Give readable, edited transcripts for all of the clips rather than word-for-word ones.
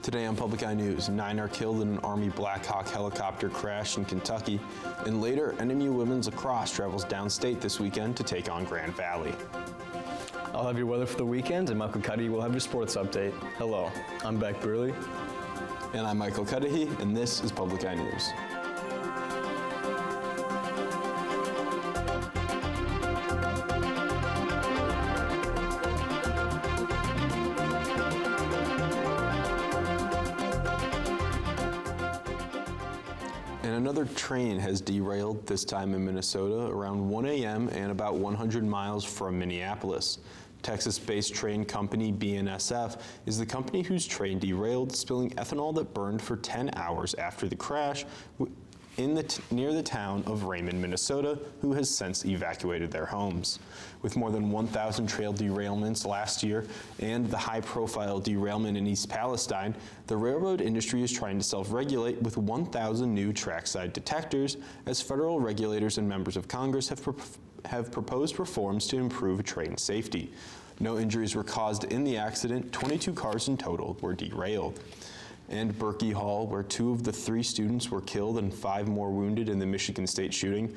Today on Public Eye News, 9 are killed in an Army Black Hawk helicopter crash in Kentucky, and later NMU women's lacrosse travels downstate this weekend to take on Grand Valley. I'll have your weather for the weekend, and Michael Cuddy will have your sports update. Hello, I'm Beck Burley. And I'm Michael Cuddy, and this is Public Eye News. And another train has derailed, this time in Minnesota, around 1 a.m. and about 100 miles from Minneapolis. Texas-based train company BNSF is the company whose train derailed, spilling ethanol that burned for 10 hours after the crash near the town of Raymond, Minnesota, who has since evacuated their homes. With more than 1,000 trail derailments last year and the high-profile derailment in East Palestine, the railroad industry is trying to self-regulate with 1,000 new trackside detectors as federal regulators and members of Congress have proposed reforms to improve train safety. No injuries were caused in the accident. 22 cars in total were derailed. And Berkey Hall, where 2 of the 3 students were killed and 5 more wounded in the Michigan State shooting,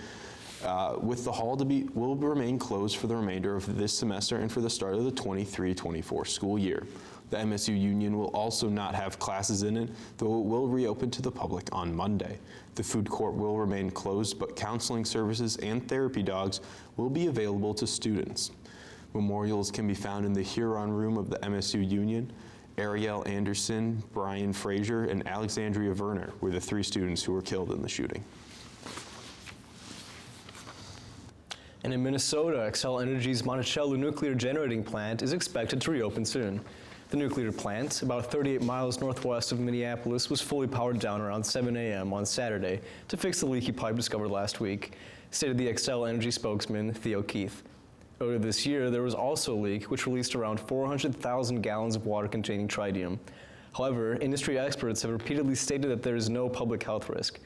with the hall will remain closed for the remainder of this semester and for the start of the 23-24 school year. The MSU Union will also not have classes in it, though it will reopen to the public on Monday. The food court will remain closed, but counseling services and therapy dogs will be available to students. Memorials can be found in the Huron Room of the MSU Union. Ariel Anderson, Brian Frazier, and Alexandria Werner were the 3 students who were killed in the shooting. And in Minnesota, Xcel Energy's Monticello nuclear generating plant is expected to reopen soon. The nuclear plant, about 38 miles northwest of Minneapolis, was fully powered down around 7 a.m. on Saturday to fix the leaky pipe discovered last week, stated the Xcel Energy spokesman, Theo Keith. Earlier this year, there was also a leak which released around 400,000 gallons of water containing tritium. However, industry experts have repeatedly stated that there is no public health risk.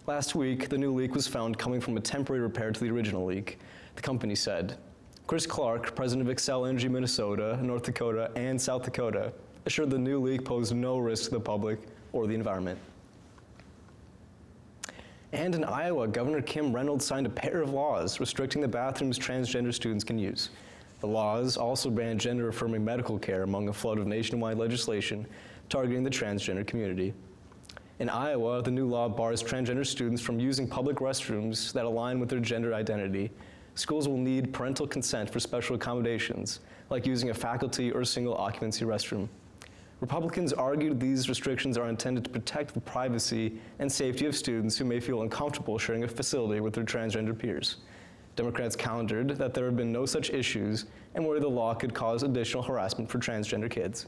Last week, the new leak was found coming from a temporary repair to the original leak, the company said. Chris Clark, president of Xcel Energy Minnesota, North Dakota, and South Dakota, assured the new leak posed no risk to the public or the environment. And in Iowa, Governor Kim Reynolds signed a pair of laws restricting the bathrooms transgender students can use. The laws also ban gender-affirming medical care among a flood of nationwide legislation targeting the transgender community. In Iowa, the new law bars transgender students from using public restrooms that align with their gender identity. Schools will need parental consent for special accommodations, like using a faculty or single occupancy restroom. Republicans argued these restrictions are intended to protect the privacy and safety of students who may feel uncomfortable sharing a facility with their transgender peers. Democrats countered that there have been no such issues and worry the law could cause additional harassment for transgender kids.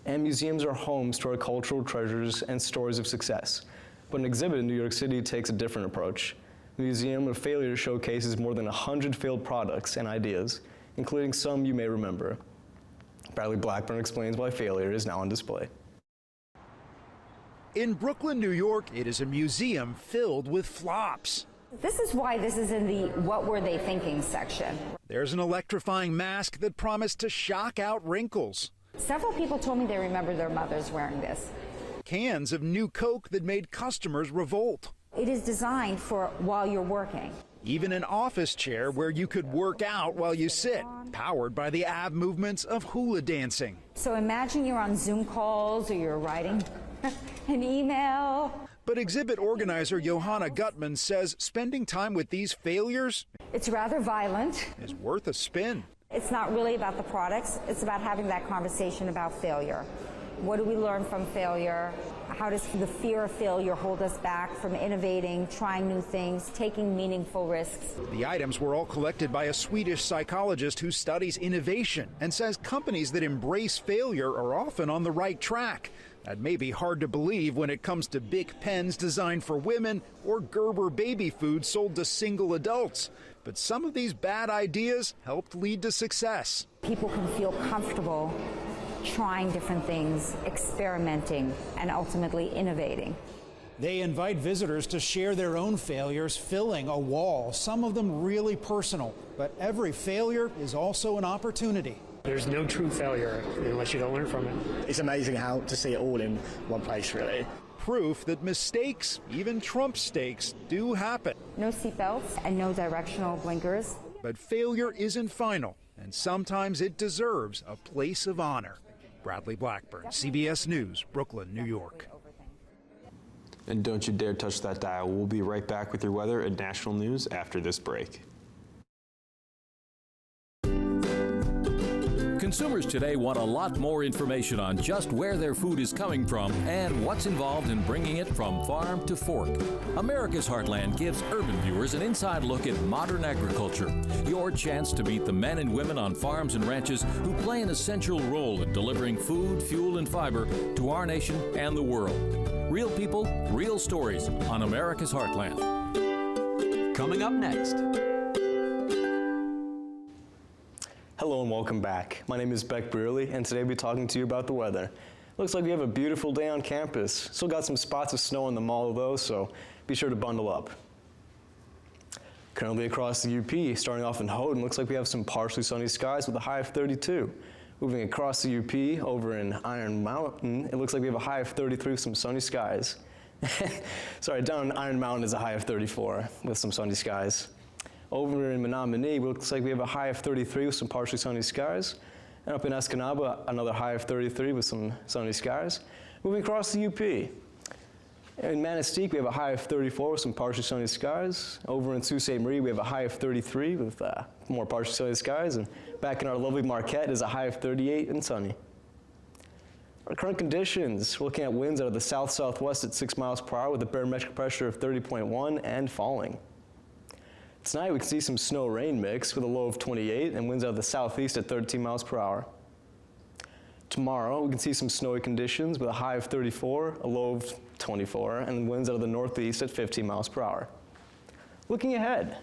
And museums are homes to our cultural treasures and stories of success. But an exhibit in New York City takes a different approach. The Museum of Failure showcases more than 100 failed products and ideas, including some you may remember. Bradley Blackburn explains why failure is now on display. In Brooklyn, New York, it is a museum filled with flops. This is why this is in the what were they thinking section. There's an electrifying mask that promised to shock out wrinkles. Several people told me they remember their mothers wearing this. Cans of new Coke that made customers revolt. It is designed for while you're working. Even an office chair where you could work out while you sit, powered by the ab movements of hula dancing. So imagine you're on Zoom calls or you're writing an email. But exhibit organizer Johanna Gutman says spending time with these failures, it's rather violent, is worth a spin. It's not really about the products, it's about having that conversation about failure. What do we learn from failure? How does the fear of failure hold us back from innovating, trying new things, taking meaningful risks? The items were all collected by a Swedish psychologist who studies innovation and says companies that embrace failure are often on the right track. That may be hard to believe when it comes to Bic pens designed for women or Gerber baby food sold to single adults. But some of these bad ideas helped lead to success. People can feel comfortable trying different things, experimenting, and ultimately innovating. They invite visitors to share their own failures, filling a wall, some of them really personal. But every failure is also an opportunity. There's no true failure unless you don't learn from it. It's amazing how to see it all in one place, really. Proof that mistakes, even Trump stakes, do happen. No seatbelts and no directional blinkers. But failure isn't final, and sometimes it deserves a place of honor. Bradley Blackburn, CBS News, Brooklyn, New York. And don't you dare touch that dial. We'll be right back with your weather and national news after this break. Consumers today want a lot more information on just where their food is coming from and what's involved in bringing it from farm to fork. America's Heartland gives urban viewers an inside look at modern agriculture. Your chance to meet the men and women on farms and ranches who play an essential role in delivering food, fuel, and fiber to our nation and the world. Real people, real stories on America's Heartland. Coming up next. Hello and welcome back. My name is Beck Brearley, and today we'll be talking to you about the weather. Looks like we have a beautiful day on campus. Still got some spots of snow in the mall though, so be sure to bundle up. Currently across the UP, starting off in Houghton, looks like we have some partially sunny skies with a high of 32. Moving across the UP over in Iron Mountain, it looks like we have a high of 33 with some sunny skies. Sorry, down in Iron Mountain is a high of 34 with some sunny skies. Over in Menominee, it looks like we have a high of 33 with some partially sunny skies. And up in Escanaba, another high of 33 with some sunny skies. Moving across the UP. In Manistee, we have a high of 34 with some partially sunny skies. Over in Sault Ste. Marie, we have a high of 33 with more partially sunny skies. And back in our lovely Marquette is a high of 38 and sunny. Our current conditions, we're looking at winds out of the south-southwest at 6 miles per hour with a barometric pressure of 30.1 and falling. Tonight we can see some snow-rain mix with a low of 28 and winds out of the southeast at 13 miles per hour. Tomorrow we can see some snowy conditions with a high of 34, a low of 24, and winds out of the northeast at 15 miles per hour. Looking ahead,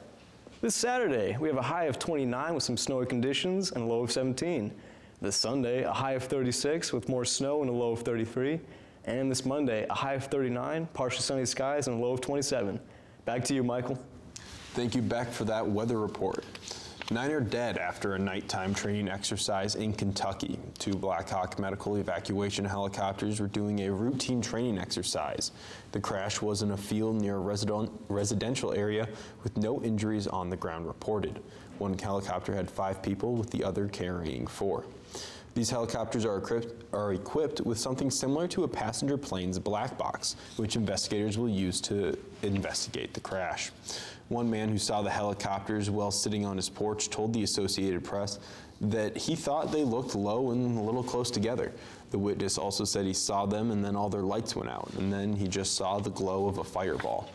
this Saturday we have a high of 29 with some snowy conditions and a low of 17. This Sunday a high of 36 with more snow and a low of 33. And this Monday a high of 39, partially sunny skies and a low of 27. Back to you, Michael. Thank you, Beck, for that weather report. 9 are dead after a nighttime training exercise in Kentucky. 2 Black Hawk medical evacuation helicopters were doing a routine training exercise. The crash was in a field near a residential area with no injuries on the ground reported. One helicopter had 5 people, with the other carrying 4. These helicopters are equipped with something similar to a passenger plane's black box, which investigators will use to investigate the crash. One man who saw the helicopters while sitting on his porch told the Associated Press that he thought they looked low and a little close together. The witness also said he saw them and then all their lights went out, and then he just saw the glow of a fireball.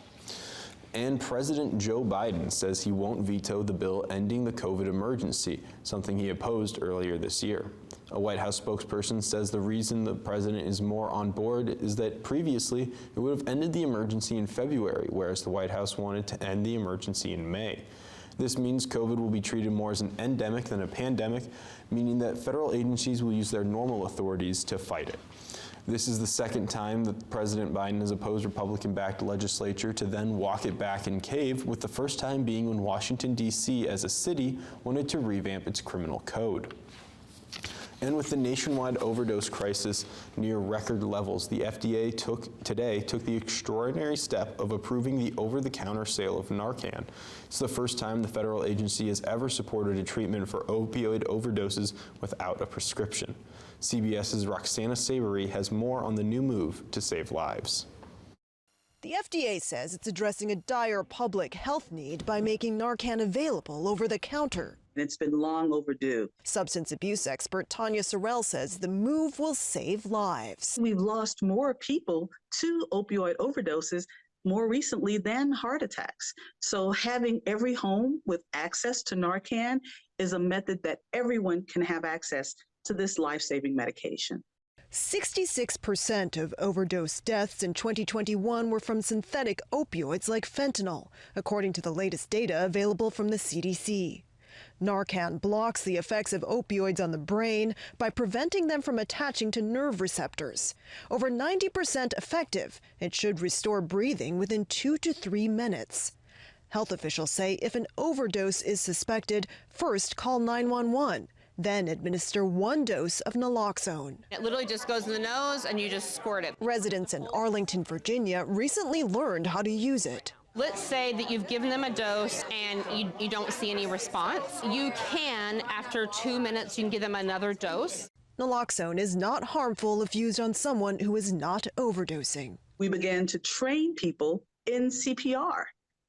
And President Joe Biden says he won't veto the bill ending the COVID emergency, something he opposed earlier this year. A White House spokesperson says the reason the president is more on board is that previously it would have ended the emergency in February, whereas the White House wanted to end the emergency in May. This means COVID will be treated more as an endemic than a pandemic, meaning that federal agencies will use their normal authorities to fight it. This is the second time that President Biden has opposed Republican-backed legislature to then walk it back and cave, with the first time being when Washington, D.C. as a city wanted to revamp its criminal code. And with the nationwide overdose crisis near record levels, the FDA today took the extraordinary step of approving the over-the-counter sale of Narcan. It's the first time the federal agency has ever supported a treatment for opioid overdoses without a prescription. CBS's Roxana Savory has more on the new move to save lives. The FDA says it's addressing a dire public health need by making Narcan available over the counter. It's been long overdue. Substance abuse expert Tanya Sorrell says the move will save lives. We've lost more people to opioid overdoses more recently than heart attacks. So having every home with access to Narcan is a method that everyone can have access to this life-saving medication. 66% of overdose deaths in 2021 were from synthetic opioids like fentanyl, according to the latest data available from the CDC. Narcan blocks the effects of opioids on the brain by preventing them from attaching to nerve receptors. Over 90% effective, it should restore breathing within 2 to 3 minutes. Health officials say if an overdose is suspected, first call 911 Then administer 1 dose of naloxone. It literally just goes in the nose and you just squirt it. Residents in Arlington, Virginia recently learned how to use it. Let's say that you've given them a dose and you don't see any response. You can, after 2 minutes, you can give them another dose. Naloxone is not harmful if used on someone who is not overdosing. We began to train people in CPR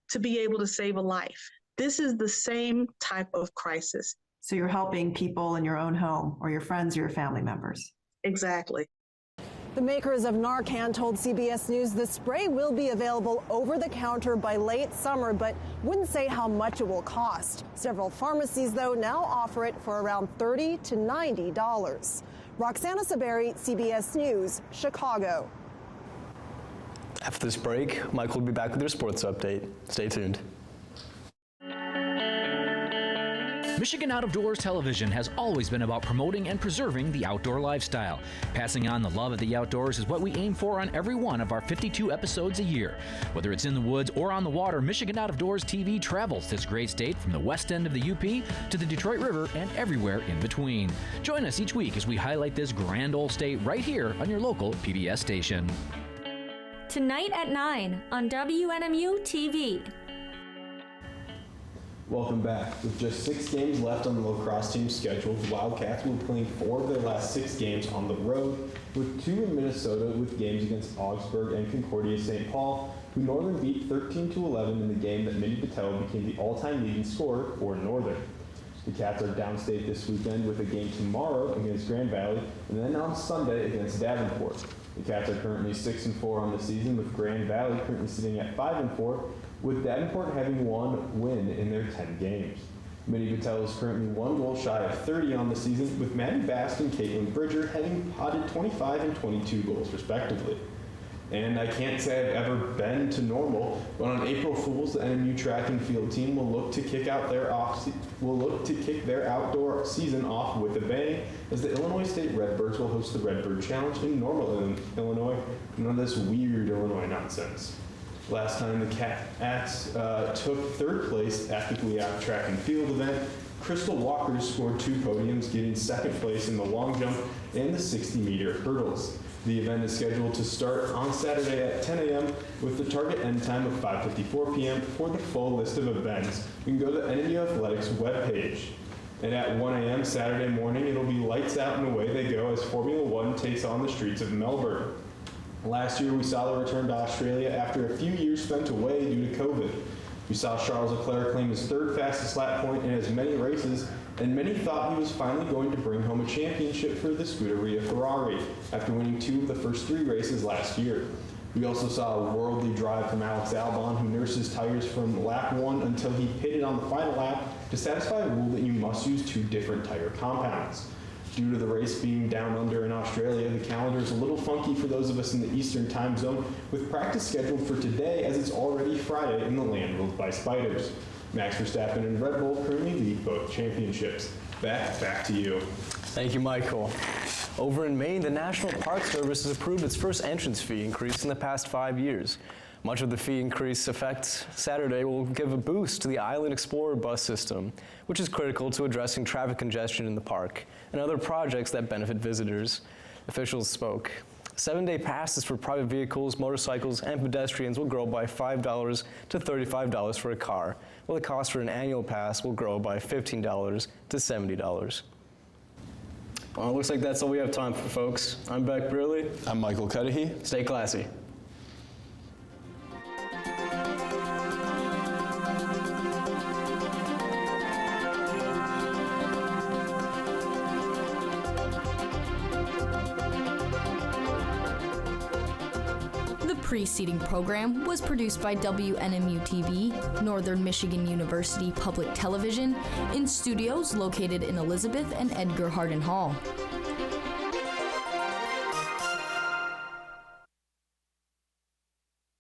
to be able to save a life. This is the same type of crisis. So you're helping people in your own home or your friends or your family members. Exactly. The makers of Narcan told CBS News the spray will be available over the counter by late summer, but wouldn't say how much it will cost. Several pharmacies, though, now offer it for around $30 to $90. Roxana Saberi, CBS News, Chicago. After this break, Michael will be back with your sports update. Stay tuned. Michigan Out of Doors Television has always been about promoting and preserving the outdoor lifestyle. Passing on the love of the outdoors is what we aim for on every one of our 52 episodes a year. Whether it's in the woods or on the water, Michigan Out of Doors TV travels this great state from the west end of the UP to the Detroit River and everywhere in between. Join us each week as we highlight this grand old state right here on your local PBS station. Tonight at 9 on WNMU-TV. Welcome back. With just 6 games left on the lacrosse team's schedule, the Wildcats will be playing 4 of their last 6 games on the road, with 2 in Minnesota with games against Augsburg and Concordia St. Paul, who Northern beat 13-11 in the game that Minnie Patel became the all-time leading scorer for Northern. The Cats are downstate this weekend with a game tomorrow against Grand Valley and then on Sunday against Davenport. The Cats are currently 6-4 on the season, with Grand Valley currently sitting at 5-4, with Davenport having 1 win in their 10 games. Minnie Patel is currently 1 goal shy of 30 on the season, with Maddie Bast and Caitlin Bridger having potted 25 and 22 goals respectively. And I can't say I've ever been to Normal, but on April Fools, the NMU track and field team will look to kick their outdoor season off with a bang, as the Illinois State Redbirds will host the Redbird Challenge in Normal, Illinois. None of this weird Illinois nonsense. Last time the Cats took 3rd place at the GLIAC track and field event, Crystal Walker scored 2 podiums, getting 2nd place in the long jump and the 60-meter hurdles. The event is scheduled to start on Saturday at 10 a.m. with the target end time of 5:54 p.m. For the full list of events, you can go to the NMU Athletics webpage. And at 1 a.m. Saturday morning, it'll be lights out and away they go as Formula One takes on the streets of Melbourne. Last year, we saw the return to Australia after a few years spent away due to COVID. We saw Charles Leclerc claim his 3rd fastest lap point in as many races, and many thought he was finally going to bring home a championship for the Scuderia Ferrari after winning 2 of the first 3 races last year. We also saw a worldly drive from Alex Albon, who nursed his tires from lap 1 until he pitted on the final lap to satisfy a rule that you must use 2 different tire compounds. Due to the race being down under in Australia, the calendar is a little funky for those of us in the Eastern time zone, with practice scheduled for today as it's already Friday in the land ruled by spiders. Max Verstappen and Red Bull currently lead both championships. Back to you. Thank you, Michael. Over in Maine, the National Park Service has approved its first entrance fee increase in the past 5 years. Much of the fee increase effect Saturday will give a boost to the Island Explorer bus system, which is critical to addressing traffic congestion in the park and other projects that benefit visitors. Officials spoke. 7-day passes for private vehicles, motorcycles, and pedestrians will grow by $5 to $35 for a car, while the cost for an annual pass will grow by $15 to $70. Well, it looks like that's all we have time for, folks. I'm Beck Brearley. I'm Michael Cudahy. Stay classy. The preceding program was produced by WNMU-TV, Northern Michigan University Public Television, in studios located in Elizabeth and Edgar Hardin Hall.